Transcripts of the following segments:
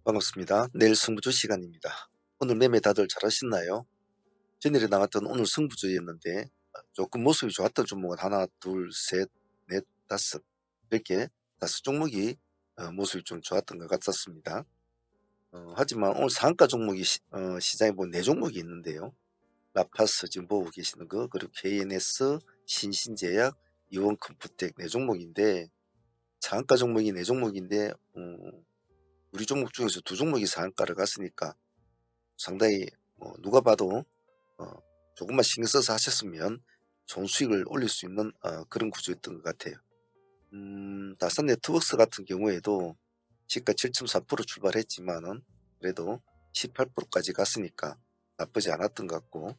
반갑습니다. 내일 승부조 시간입니다. 오늘 매매 다들 잘 하셨나요? 전일에 나왔던 오늘 승부조였는데 조금 모습이 좋았던 종목은 하나, 둘, 셋, 넷, 다섯 이렇게 다섯 종목이 모습이 좀 좋았던 것 같았습니다. 하지만 오늘 상한가 종목이 시장에 보면 네 종목이 있는데요. 라파스 지금 보고 계시는 거, 그리고 KNS, 신신제약, 이원컴푸텍 네 종목인데 상한가 종목이 네 종목인데 우리 종목 중에서 두 종목이 상한가를 갔으니까 상당히 누가 봐도 어, 조금만 신경 써서 하셨으면 좋은 수익을 올릴 수 있는 그런 구조였던 것 같아요. 다산 네트워크스 같은 경우에도 시가 7.4% 출발했지만은 그래도 18%까지 갔으니까 나쁘지 않았던 것 같고,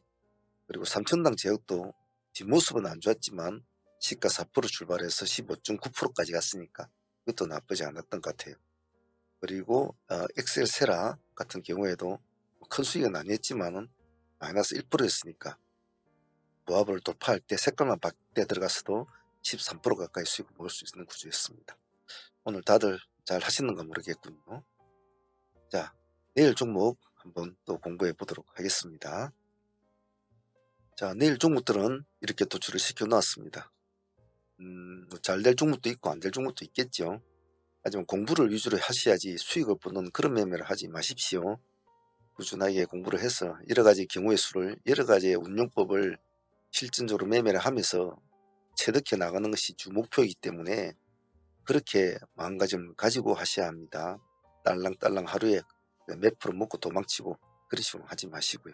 그리고 삼천당 제약도 뒷모습은 안 좋았지만 시가 4% 출발해서 15.9%까지 갔으니까 그것도 나쁘지 않았던 것 같아요. 그리고 엑셀세라 같은 경우에도 큰 수익은 아니었지만은 마이너스 1%였으니까 부합을 돌파할 때 색깔만 바뀔 때 들어가서도 13% 가까이 수익을 먹을 수 있는 구조였습니다. 오늘 다들 잘 하시는 가 모르겠군요. 자, 내일 종목 한번 또 공부해 보도록 하겠습니다. 자, 내일 종목들은 이렇게 도출을 시켜 놨습니다. 잘 될 종목도 있고 안 될 종목도 있겠죠. 하지만 공부를 위주로 하셔야지 수익을 보는 그런 매매를 하지 마십시오. 꾸준하게 공부를 해서 여러가지 경우의 수를, 여러가지의 운용법을 실전적으로 매매를 하면서 체득해 나가는 것이 주 목표이기 때문에 그렇게 마음가짐을 가지고 하셔야 합니다. 딸랑딸랑 하루에 몇 프로 먹고 도망치고 그런 식으로 하지 마시고요.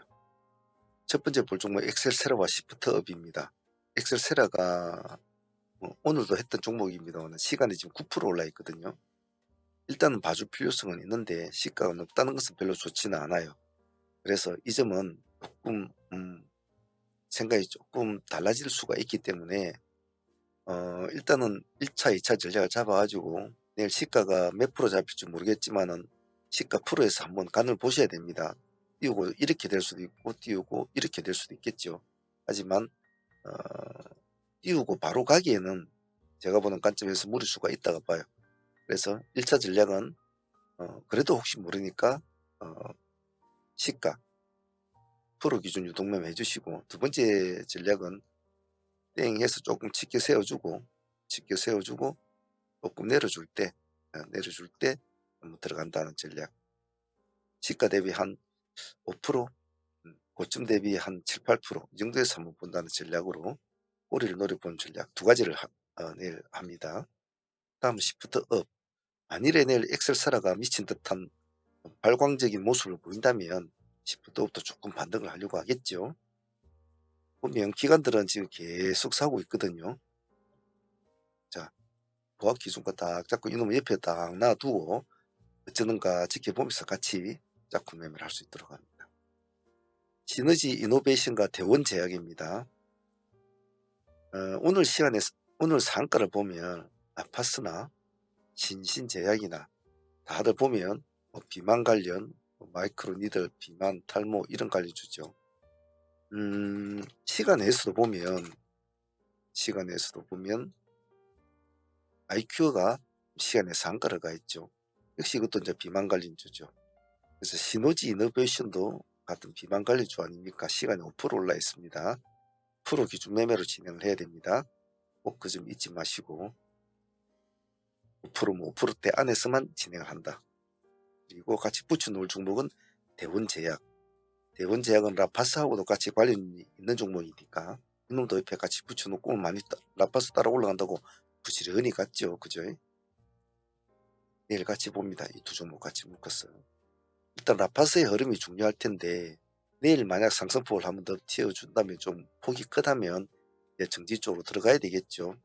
첫 번째 볼 종목 엑셀세라와 시프트업입니다. 엑셀세라가 오늘도 했던 종목입니다만 시간이 지금 9% 올라 있거든요. 일단은 봐줄 필요성은 있는데 시가가 높다는 것은 별로 좋지는 않아요. 그래서 이 점은 조금 생각이 조금 달라질 수가 있기 때문에 일단은 1차 2차 전략을 잡아 가지고 내일 시가가 몇 프로 잡힐지 모르겠지만은 시가 프로에서 한번 간을 보셔야 됩니다. 띄우고 이렇게 될 수도 있고 띄우고 이렇게 될 수도 있겠죠. 하지만 어, 띄우고 바로 가기에는 제가 보는 관점에서 무리수가 있다고 봐요. 그래서 1차 전략은 그래도 혹시 모르니까 어, 시가 프로 기준 유동매매 해주시고, 두 번째 전략은 땡 해서 조금 치켜 세워주고 조금 내려줄 때 한번 들어간다는 전략. 시가 대비 한 5%, 고점 대비 한 7, 8%이 정도에서 한번 본다는 전략으로 꼬리를 노려보는 전략 두 가지를 내일 합니다. 다음 시프트업. 만일에 내일 엑셀사라가 미친 듯한 발광적인 모습을 보인다면 시프트업도 조금 반등을 하려고 하겠죠. 보면 기관들은 지금 계속 사고 있거든요. 자, 보합 기준가 딱 잡고 이놈을 옆에 딱 놔두고 어쩌는가 지켜보면서 같이 짝꿍 매매를 할 수 있도록 합니다. 시너지 이노베이션과 대원제약입니다. 오늘 시간에 오늘 상가를 보면 아파스나 신신제약이나 다들 보면 비만 관련 마이크로니들, 비만, 탈모 이런 관련 주죠. 시간에서도 보면 IQ가 시간에 상가를 가 있죠. 역시 이것도 이제 비만 관련주죠. 그래서 시너지 이노베이션도 같은 비만 관련주 아닙니까? 시간이 5% 올라 있습니다. 프로 기준 매매로 진행을 해야 됩니다. 꼭 그 점 잊지 마시고 5% 5%대 안에서만 진행을 한다. 그리고 같이 붙여놓을 종목은 대원제약. 대원제약은 라파스하고도 같이 관련이 있는 종목이니까 이놈도 옆에 같이 붙여놓고 많이 라파스 따라 올라간다고 부지런히 갔죠. 그죠? 내일 같이 봅니다. 이 두 종목 같이 묶었어. 일단 라파스의 흐름이 중요할 텐데 내일 만약 상승폭을 한번 더 튀어준다면, 좀 폭이 크다면 정지 쪽으로 들어가야 되겠죠.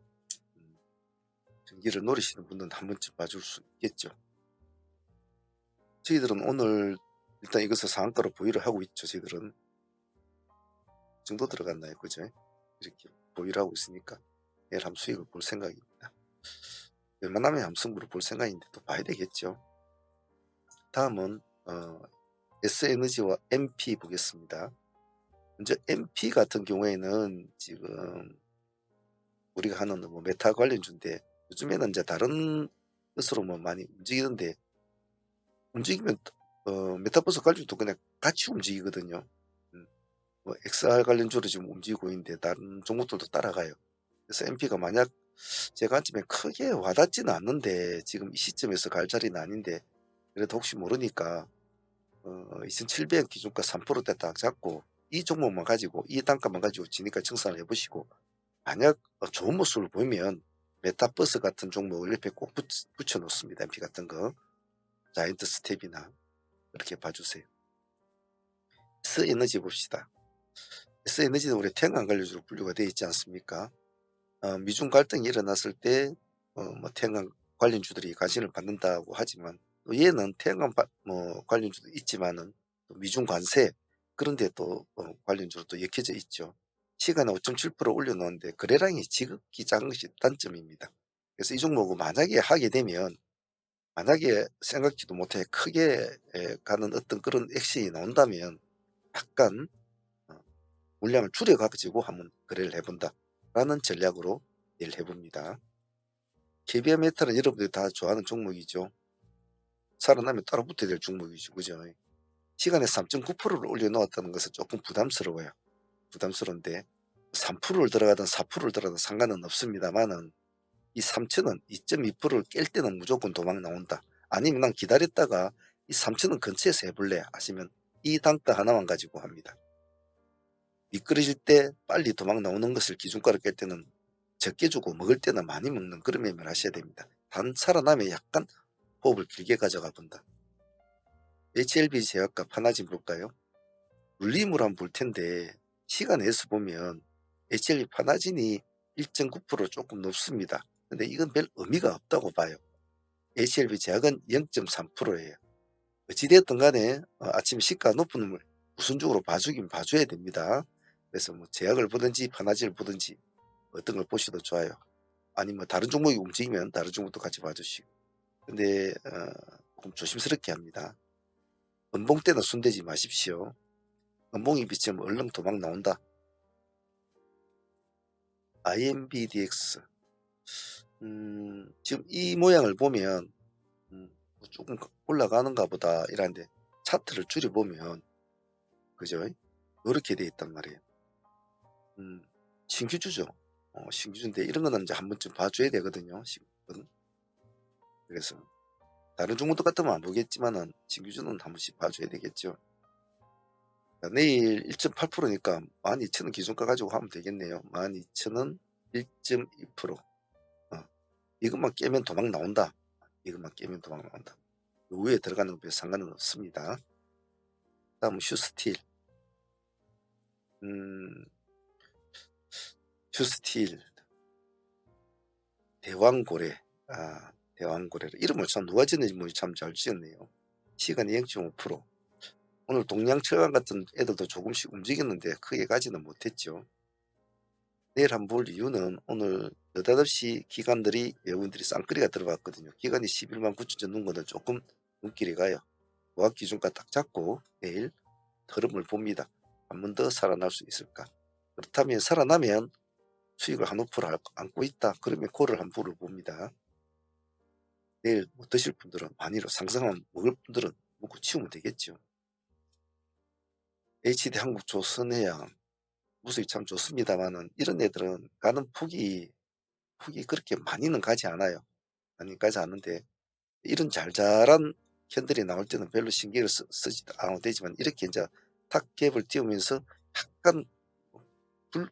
정지를 노리시는 분들은 한 번쯤 봐줄 수 있겠죠. 저희들은 오늘 일단 이것을 상한가로 보유를 하고 있죠. 저희들은 이 정도 들어갔나요? 그죠? 이렇게 보유를 하고 있으니까 내일 한번 수익을 볼 생각입니다. 웬만하면 함승부를 볼 생각인데 또 봐야 되겠죠. 다음은 S에너지와 MP 보겠습니다. 먼저 MP 같은 경우에는 지금 우리가 하는 메타 관련주인데 요즘에는 이제 다른 것으로 많이 움직이는데 움직이면 메타버스 관련주도 그냥 같이 움직이거든요. 뭐 XR 관련주로 지금 움직이고 있는데 다른 종목들도 따라가요. 그래서 MP가 만약 제 관점에 크게 와닿지는 않는데 지금 이 시점에서 갈 자리는 아닌데 그래도 혹시 모르니까 2700 기준가 3%대 딱 잡고 이 종목만 가지고 이 단가만 가지고 지니까 청산을 해보시고 만약 좋은 모습을 보이면 메타버스 같은 종목을 옆에 꼭 붙여 놓습니다. MP 같은 거 자이언트 스텝이나 그렇게 봐주세요. S에너지 봅시다. S에너지는 우리 태양광 관련주로 분류가 되어 있지 않습니까? 미중 갈등이 일어났을 때 뭐 태양광 관련주들이 관심을 받는다고 하지만 또 얘는 태양광 뭐 관련주도 있지만은 또 미중 관세 그런데 또 관련주로 또 엮여져 있죠. 시간에 5.7% 올려놓은데 거래량이 지극히 작은 것이 단점입니다. 그래서 이 종목은 만약에 하게 되면 만약에 생각지도 못해 크게 가는 어떤 그런 액션이 나온다면 약간 물량을 줄여가지고 한번 거래를 해본다 라는 전략으로 내일 해봅니다. KBM 메탈은 여러분들이 다 좋아하는 종목이죠. 살아나면 따로 붙어야 될 종목이죠. 그죠? 시간에 3.9%를 올려놓았다는 것은 조금 부담스러워요. 부담스러운데 3%를 들어가든 4%를 들어가든 상관은 없습니다만은 이 3천원 2.2%를 깰 때는 무조건 도망 나온다. 아니면 난 기다렸다가 이 3천원 근처에서 해볼래 하시면 이 단가 하나만 가지고 합니다. 미끄러질 때 빨리 도망 나오는 것을 기준가로 깰 때는 적게 주고 먹을 때는 많이 먹는 그런 매매를 하셔야 됩니다. 단 살아나면 약간 호흡을 길게 가져가 본다. HLB 제약과 파나진 볼까요? 물림으로 한번 볼 텐데 시간에서 보면 HLB 파나진이 1.9% 조금 높습니다. 근데 이건 별 의미가 없다고 봐요. HLB 제약은 0.3%예요. 어찌되었든 간에 아침 시가 높은 놈을 우선적으로 봐주긴 봐줘야 됩니다. 그래서 뭐 제약을 보든지 파나진을 보든지 어떤 걸 보셔도 좋아요. 아니면 다른 종목이 움직이면 다른 종목도 같이 봐주시고. 근데 조금 조심스럽게 합니다. 은봉 때는 손대지 마십시오. 은봉이 비치면 얼른 도망 나온다. IMBDX 지금 이 모양을 보면 조금 올라가는가 보다 이런데 차트를 줄여보면 그죠? 이렇게 돼 있단 말이에요. 신규주죠. 신규주인데 이런 거는 이제 한 번쯤 봐줘야 되거든요. 그래서 다른 종목도 같으면 안 보겠지만은 신규주는 한 번씩 봐줘야 되겠죠. 내일 1.8%니까 12,000원 기준가 가지고 하면 되겠네요. 12,000원 1.2%. 이것만 깨면 도망 나온다. 이것만 깨면 도망 나온다. 요 위에 들어가는 것에 상관은 없습니다. 다음 슈스틸. 슈스틸 대왕고래. 대왕고래를 이름을 참 누가 지었는지 뭐 참 잘 지었네요. 시간이 0.5%. 오늘 동양철강 같은 애들도 조금씩 움직였는데 크게 가지는 못했죠. 내일 한번 볼 이유는 오늘 느닷없이 기관들이 외국인들이 쌍끌이가 들어갔거든요. 기관이 11만 9천 전 눈거는 조금 눈길이 가요. 고학 기준가 딱 잡고 내일 흐름을 봅니다. 한 번 더 살아날 수 있을까? 그렇다면 살아나면 수익을 한 5% 안고 있다. 그러면 고를 한 볼을 봅니다. 내일 못 드실 분들은 많이로 상승하면 먹을 분들은 먹고 치우면 되겠죠. HD 한국조선해양 모습이 참 좋습니다만은 이런 애들은 가는 폭이 그렇게 많이는 가지 않아요. 많이 가지 않는데 이런 잘잘한 캔들이 나올 때는 별로 신경을 쓰지 않아도 되지만 이렇게 이제 탑갭을 띄우면서 약간 붉,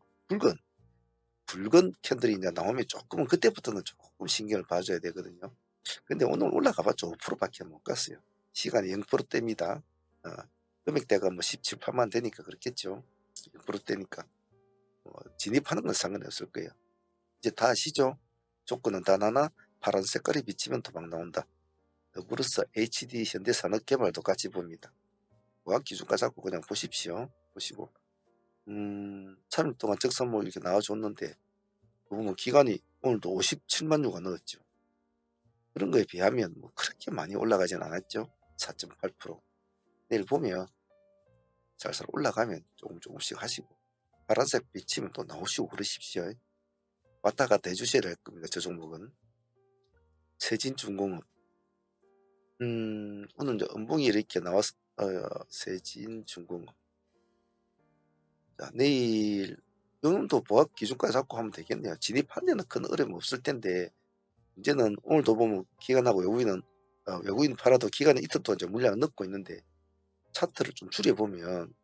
붉은 캔들이 이제 나오면 조금은 그때부터는 조금 신경을 봐줘야 되거든요. 근데 오늘 올라가봤자 5%밖에 못 갔어요. 시간이 0%대입니다. 금액대가 뭐 17, 8만 되니까 그렇겠죠. 0%대니까 진입하는 건 상관이 없을 거예요. 이제 다 아시죠? 조건은 단 하나 파란 색깔이 비치면 도망 나온다. 더불어서 HD 현대산업개발도 같이 봅니다. 고학 기준가 잡고 그냥 보십시오. 보시고 3일 동안 적산모 이렇게 나와줬는데 보면 기간이 오늘도 57만 유가 넣었죠. 그런 거에 비하면 뭐 그렇게 많이 올라가진 않았죠. 4.8%. 내일 보면 살살 올라가면 조금씩 하시고 파란색 비치면 또 나오시고 그러십시오. 왔다 갔다 해주셔야 될 겁니다. 저 종목은 세진중공업 오늘 이제 음봉이 이렇게 나왔 세진중공. 자, 내일 요놈도 보합 기준까지 잡고 하면 되겠네요. 진입한 데는 큰 어려움 없을 텐데, 문제는 오늘도 보면 기관하고 외국인 팔아도 기관은 이틀 동안 이제 물량을 넣고 있는데, 차트를 좀 줄여보면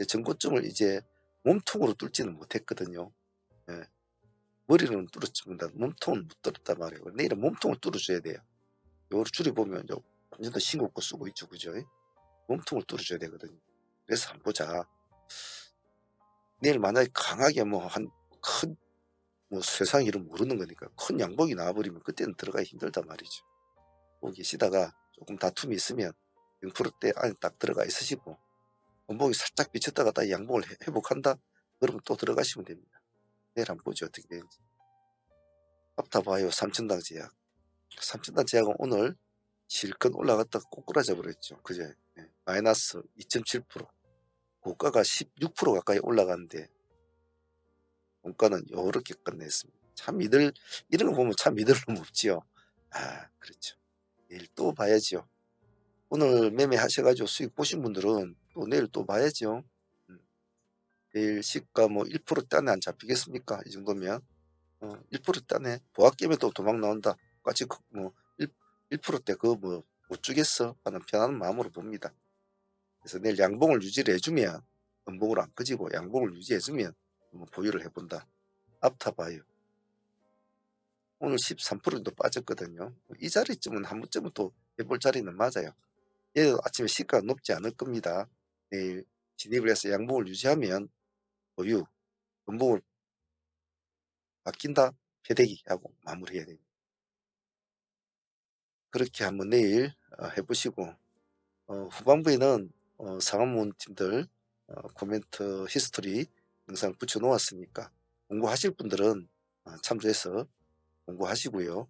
전고점을 이제 몸통으로 뚫지는 못했거든요. 예. 머리로는 뚫었지만 몸통은 못 뚫었단 말이에요. 내일은 몸통을 뚫어줘야 돼요. 요거를 줄여보면 이제 완전 더 싱겁고 쓰고 있죠, 그죠? 몸통을 뚫어줘야 되거든요. 그래서 한번 보자. 내일 만약에 강하게 뭐 세상 일은 모르는 거니까 큰 양복이 나와버리면 그때는 들어가기 힘들단 말이죠. 거기 계시다가 조금 다툼이 있으면 0%대 안에 딱 들어가 있으시고, 원복이 살짝 비쳤다가 딱 양복을 회복한다? 그러면 또 들어가시면 됩니다. 내일 한번 보죠, 어떻게 되는지. 앞타봐요, 삼천당 제약. 삼천당 제약은 오늘 실컷 올라갔다가 꼬꾸라져 버렸죠. 그제 마이너스 2.7%, 고가가 16% 가까이 올라갔는데 원가는 요렇게 끝냈습니다. 참 이런 거 보면 참 믿을 놈 없지요. 아, 그렇죠. 내일 또 봐야죠. 오늘 매매 하셔가지고 수익 보신 분들은 또 내일 또 봐야죠. 내일 시가 뭐 1%대 안에 안 잡히겠습니까? 이 정도면 1%대 안에 보합 깨면 또 도망 나온다. 같이 뭐 1%대 그거 뭐 못 주겠어 하는 편안한 마음으로 봅니다. 그래서 내일 양봉을 유지를 해주면, 음봉으로 안 꺼지고 양봉을 유지해주면 한번 보유를 해본다. 앞타봐요. 오늘 13% 정도 빠졌거든요. 이 자리쯤은 한 번쯤은 또 해볼 자리는 맞아요. 얘도 아침에 시가가 높지 않을 겁니다. 내일 진입을 해서 양봉을 유지하면 보유, 음봉을 바뀐다, 패대기 하고 마무리해야 됩니다. 그렇게 한번 내일 해보시고, 후반부에는 상한문 팀들 코멘트 히스토리 영상 붙여 놓았으니까 공부하실 분들은 참조해서 공부하시고요.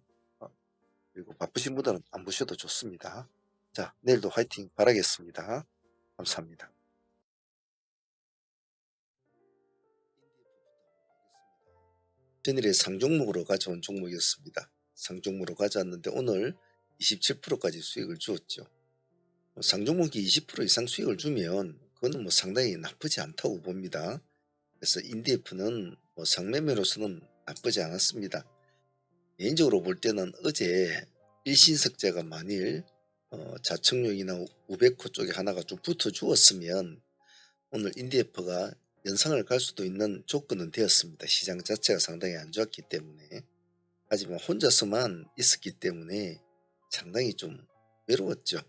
그리고 바쁘신 분들은 안 보셔도 좋습니다. 자, 내일도 화이팅 바라겠습니다. 감사합니다. 전일에 상종목으로 가져온 종목이었습니다. 상종목으로 가져왔는데 오늘 27%까지 수익을 주었죠. 상종목이 20% 이상 수익을 주면 그거는 뭐 상당히 나쁘지 않다고 봅니다. 그래서 인디에프는 상매매로서는 나쁘지 않았습니다. 개인적으로 볼 때는 어제 일신석재가 만일 자청용이나 우베코 쪽에 하나가 좀 붙어 주었으면 오늘 인디에프가 연상을 갈 수도 있는 조건은 되었습니다. 시장 자체가 상당히 안 좋았기 때문에. 하지만 혼자서만 있었기 때문에 상당히 좀 외로웠죠.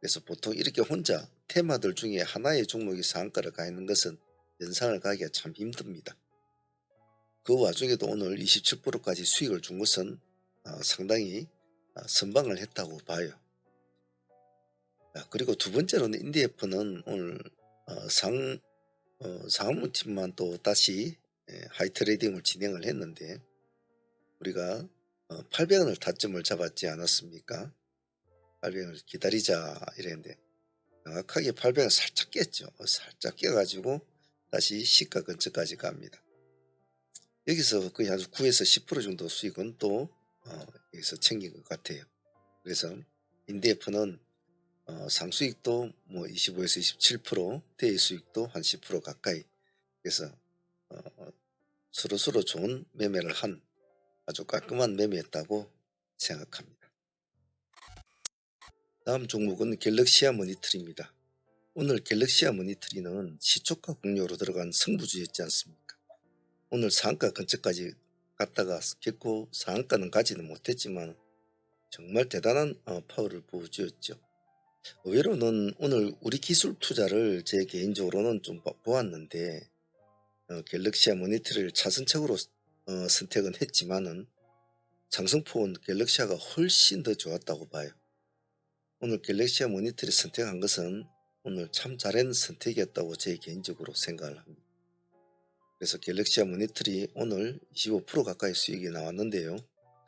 그래서 보통 이렇게 혼자 테마들 중에 하나의 종목이 상한가를 가 있는 것은 연상을 가기가 참 힘듭니다. 그 와중에도 오늘 27%까지 수익을 준 것은 상당히 선방을 했다고 봐요. 그리고 두 번째로는 인디에프는 오늘 상업팀만 또 다시 하이트레이딩을 진행을 했는데, 우리가 800원을 타점을 잡았지 않았습니까? 800원을 기다리자 이랬는데 정확하게 800원 살짝 깼죠. 살짝 깨가지고 다시 시가 근처까지 갑니다. 여기서 거의 한 9에서 10% 정도 수익은 또 여기서 챙긴 것 같아요. 그래서 인디에프는 상수익도 뭐 25에서 27%, 대일 수익도 한 10% 가까이. 그래서 서로서로 좋은 매매를 한 아주 깔끔한 매매였다고 생각합니다. 다음 종목은 갤럭시아 머니터리입니다. 오늘 갤럭시아 머니터리는 시초가 공략으로 들어간 승부주였지 않습니까? 오늘 상한가 근처까지 갔다가 결코 상한가는 가지는 못했지만 정말 대단한 파워를 보여주었죠. 의외로는 오늘 우리 기술 투자를 제 개인적으로는 좀 보았는데 갤럭시아 모니터를 차선책으로 선택은 했지만은 상승폭은 갤럭시아가 훨씬 더 좋았다고 봐요. 오늘 갤럭시아 모니터를 선택한 것은 오늘 참 잘한 선택이었다고 제 개인적으로 생각을 합니다. 그래서 갤럭시아 모니터이 오늘 25% 가까이 수익이 나왔는데요.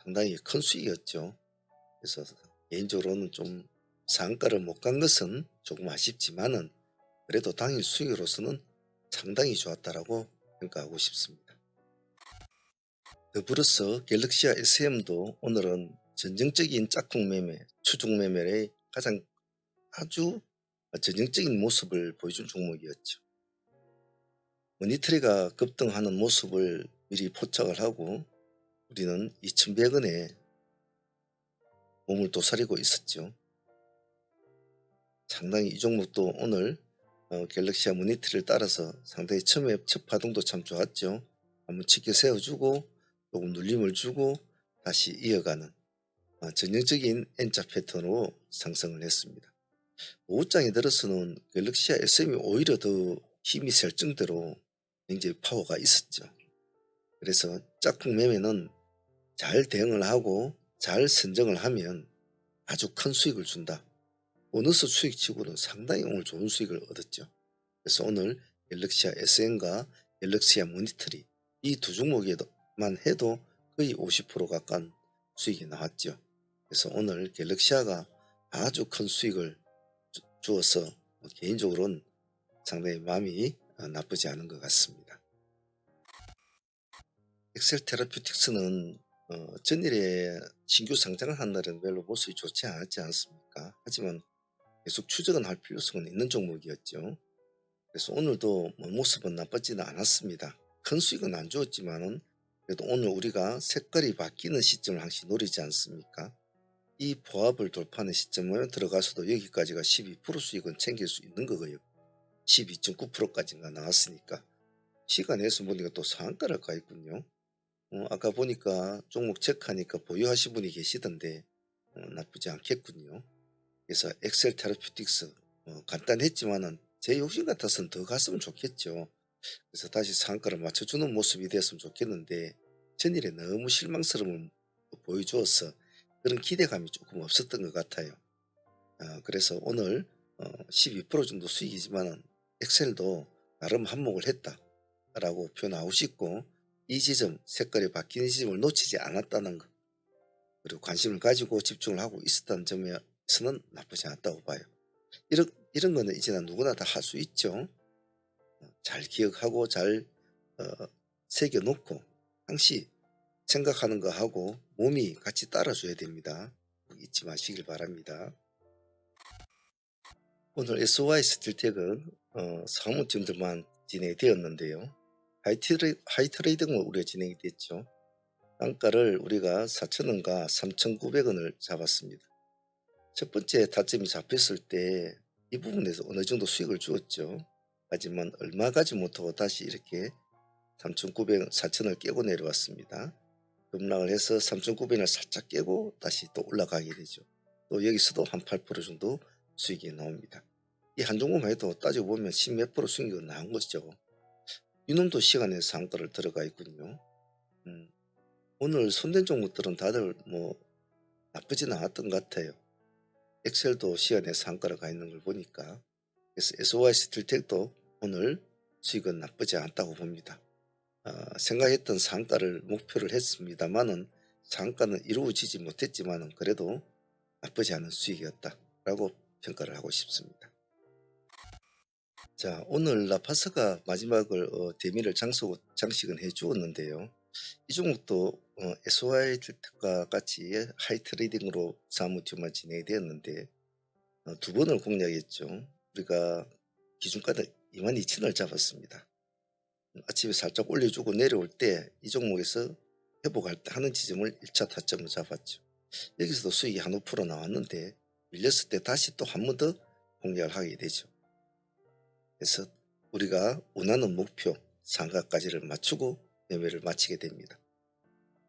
상당히 큰 수익이었죠. 그래서 개인적으로는 좀 상한가를 못 간 것은 조금 아쉽지만은 그래도 당일 수익으로서는 상당히 좋았다라고 평가하고 싶습니다. 더불어서 갤럭시아 SM도 오늘은 전형적인 짝퉁 매매, 추종 매매의 가장 아주 전형적인 모습을 보여준 종목이었죠. 머니터리가 급등하는 모습을 미리 포착을 하고 우리는 2,100원에 몸을 도사리고 있었죠. 상당히 이 종목도 오늘 갤럭시아 머니터리를 따라서 상당히 처음에 첫 파동도 참 좋았죠. 한번 치켜 세워주고 조금 눌림을 주고 다시 이어가는 전형적인 N자 패턴으로 상승을 했습니다. 오후장에 들어서는 갤럭시아 SM이 오히려 더 힘이 셀 정도로 굉장히 파워가 있었죠. 그래서 짝퉁 매매는 잘 대응을 하고 잘 선정을 하면 아주 큰 수익을 준다. 보너스 수익치고는 상당히 오늘 좋은 수익을 얻었죠. 그래서 오늘 갤럭시아 SM과 갤럭시아 모니터리 이 두 종목에만 해도 거의 50% 가까운 수익이 나왔죠. 그래서 오늘 갤럭시아가 아주 큰 수익을 주어서 개인적으로는 상당히 마음이 나쁘지 않은 것 같습니다. 엑셀 테라퓨틱스는 전일에 신규 상장을 한 날은 별로 모습이 좋지 않았지 않습니까? 하지만 계속 추적은 할 필요성은 있는 종목이었죠. 그래서 오늘도 모습은 나쁘지는 않았습니다. 큰 수익은 안 주었지만은 그래도 오늘 우리가 색깔이 바뀌는 시점을 항상 노리지 않습니까? 이 보합을 돌파하는 시점에 들어가서도 여기까지가 12% 수익은 챙길 수 있는 거고요. 12.9%까지가 나왔으니까 시간에서 보니까 또 상한가를 가 있군요. 아까 보니까 종목 체크하니까 보유하신 분이 계시던데 나쁘지 않겠군요. 그래서 엑셀 테라퓨틱스 간단했지만은 제 욕심 같아서는 더 갔으면 좋겠죠. 그래서 다시 상한가를 맞춰주는 모습이 됐으면 좋겠는데 전일에 너무 실망스러움을 보여주어서 그런 기대감이 조금 없었던 것 같아요. 그래서 오늘 12% 정도 수익이지만은 엑셀도 나름 한몫을 했다라고 표현하고 싶고 이 지점 색깔이 바뀌는 지점을 놓치지 않았다는 것 그리고 관심을 가지고 집중을 하고 있었다는 점에서는 나쁘지 않았다고 봐요. 이런 거는 이제는 누구나 다 할 수 있죠. 잘 기억하고 잘 새겨놓고 항시 생각하는 거 하고 몸이 같이 따라줘야 됩니다. 잊지 마시길 바랍니다. 오늘 SOI 스틸텍은 사무팀들만 진행되었는데요. 하이트레이딩으로 우리가 진행이 됐죠. 단가를 우리가 4,000원과 3,900원을 잡았습니다. 첫 번째 타점이 잡혔을 때 이 부분에서 어느 정도 수익을 주었죠. 하지만 얼마 가지 못하고 다시 이렇게 3,900원, 4,000원을 깨고 내려왔습니다. 급락을 해서 3,900원을 살짝 깨고 다시 또 올라가게 되죠. 또 여기서도 한 8% 정도 수익이 나옵니다. 이 한 종목만 해도 따지고 보면 10몇 프로 수익이 나온 것이죠. 이놈도 시간에 상가를 들어가 있군요. 오늘 손댄 종목들은 다들 나쁘진 않았던 것 같아요. 엑셀도 시간에 상가를 가 있는 걸 보니까 그래서 SOI 스틸텍도 오늘 수익은 나쁘지 않다고 봅니다. 생각했던 상가를 목표를 했습니다만은 상가는 이루어지지 못했지만은 그래도 나쁘지 않은 수익이었다라고 평가를 하고 싶습니다. 자, 오늘 라파스가 마지막을 대미를 장식은 해주었는데요. 이 종목도 SOI 딜트과 같이 하이트레이딩으로 사무팀만 진행이 되었는데 두 번을 공략했죠. 우리가 기준가는 22,000원을 잡았습니다. 아침에 살짝 올려주고 내려올 때 이 종목에서 회복할 때 하는 지점을 1차 타점으로 잡았죠. 여기서도 수익이 한 5% 나왔는데 밀렸을 때 다시 또 한 번 더 공략을 하게 되죠. 그래서 우리가 원하는 목표 상가까지를 맞추고 매매를 마치게 됩니다.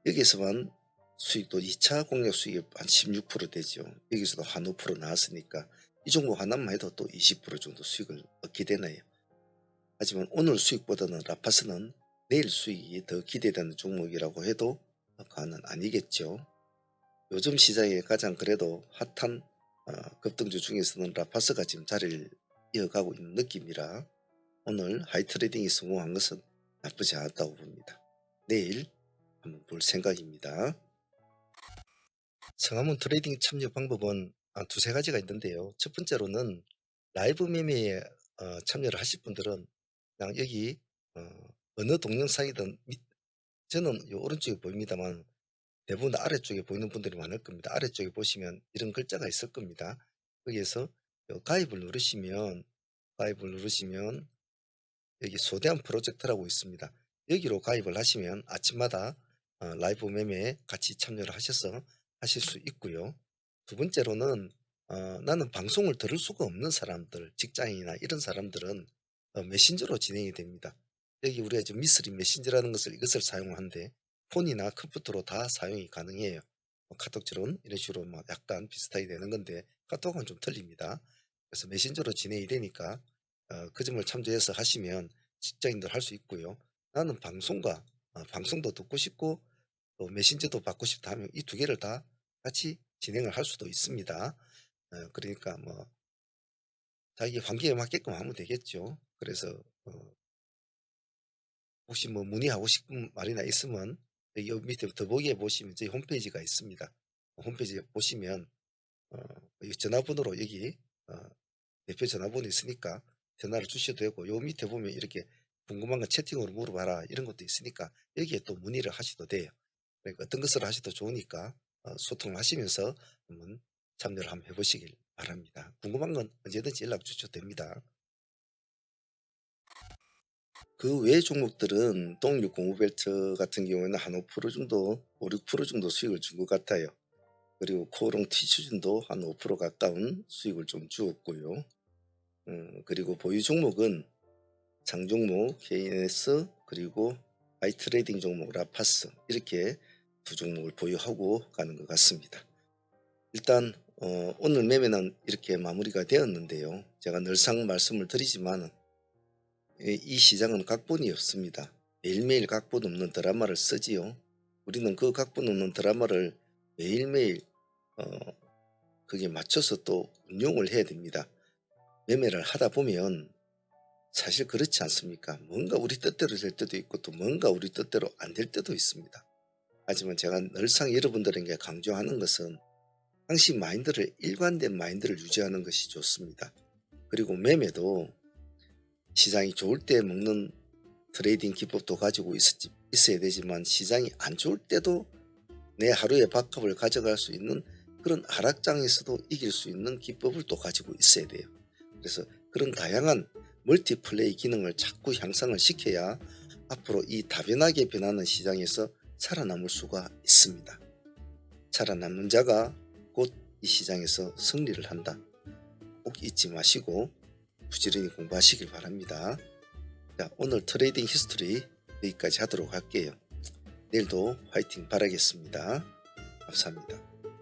여기서만 수익도 2차 공략 수익이 한 16% 되죠. 여기서도 한 5% 나왔으니까 이 종목 하나만 해도 또 20% 정도 수익을 얻게 되네요. 하지만 오늘 수익보다는 라파스는 내일 수익이 더 기대되는 종목이라고 해도 과언은 아니겠죠. 요즘 시장에 가장 그래도 핫한 급등주 중에서는 라파스가 지금 자리를 이어가고 있는 느낌이라 오늘 하이트레이딩이 성공한 것은 나쁘지 않았다고 봅니다. 내일 한번 볼 생각입니다. 성함은 트레이딩 참여 방법은 두세 가지가 있는데요. 첫 번째로는 라이브 매매에 참여를 하실 분들은 그냥 여기 어느 동영상이든 저는 요 오른쪽에 보입니다만 대부분 아래쪽에 보이는 분들이 많을 겁니다. 아래쪽에 보시면 이런 글자가 있을 겁니다. 거기에서 요 가입을 누르시면 여기 소대한 프로젝트라고 있습니다. 여기로 가입을 하시면 아침마다 라이브 매매에 같이 참여를 하셔서 하실 수 있고요. 두 번째로는 나는 방송을 들을 수가 없는 사람들, 직장인이나 이런 사람들은 메신저로 진행이 됩니다. 여기 우리가 지금 미스리 메신저라는 이것을 사용하는데 폰이나 컴퓨터로 다 사용이 가능해요. 카톡처럼 이런 식으로 막 약간 비슷하게 되는 건데 카톡은 좀 틀립니다. 그래서 메신저로 진행이 되니까 그 점을 참조해서 하시면 직장인들 할 수 있고요. 나는 방송도 듣고 싶고 또 메신저도 받고 싶다 하면 이 두 개를 다 같이 진행을 할 수도 있습니다. 그러니까 뭐 자기 환경에 맞게끔 하면 되겠죠. 그래서 혹시 뭐 문의하고 싶은 말이나 있으면 여기 밑에 더보기에 보시면 저희 홈페이지가 있습니다. 홈페이지에 보시면 이 전화번호로 여기 어 대표 전화번호 있으니까 전화를 주셔도 되고 요 밑에 보면 이렇게 궁금한 거 채팅으로 물어봐라 이런 것도 있으니까 여기에 또 문의를 하셔도 돼요. 그러니까 어떤 것을 하셔도 좋으니까 소통을 하시면서 한번 참여를 한번 해보시길 바랍니다. 궁금한 건 언제든지 연락 주셔도 됩니다. 그 외 종목들은 동력 공우벨트 같은 경우에는 한 5% 정도, 5, 6% 정도 수익을 준 것 같아요. 그리고 코오롱 티슈진도 한 5% 가까운 수익을 좀 주었고요. 그리고 보유 종목은 장종목 KNS 그리고 아이트레이딩 종목 라파스 이렇게 두 종목을 보유하고 가는 것 같습니다. 일단 오늘 매매는 이렇게 마무리가 되었는데요. 제가 늘상 말씀을 드리지만 이 시장은 각본이 없습니다. 매일매일 각본 없는 드라마를 쓰지요. 우리는 그 각본 없는 드라마를 매일매일 거기에 맞춰서 또 운용을 해야 됩니다. 매매를 하다 보면 사실 그렇지 않습니까? 뭔가 우리 뜻대로 될 때도 있고 또 뭔가 우리 뜻대로 안 될 때도 있습니다. 하지만 제가 늘상 여러분들에게 강조하는 것은 항상 일관된 마인드를 유지하는 것이 좋습니다. 그리고 매매도 시장이 좋을 때 먹는 트레이딩 기법도 가지고 있어야 되지만 시장이 안 좋을 때도 내 하루의 밥값을 가져갈 수 있는 그런 하락장에서도 이길 수 있는 기법을 또 가지고 있어야 돼요. 그래서 그런 다양한 멀티플레이 기능을 자꾸 향상을 시켜야 앞으로 이 다변하게 변하는 시장에서 살아남을 수가 있습니다. 살아남는 자가 곧 이 시장에서 승리를 한다. 꼭 잊지 마시고 부지런히 공부하시길 바랍니다. 자, 오늘 트레이딩 히스토리 여기까지 하도록 할게요. 내일도 화이팅 바라겠습니다. 감사합니다.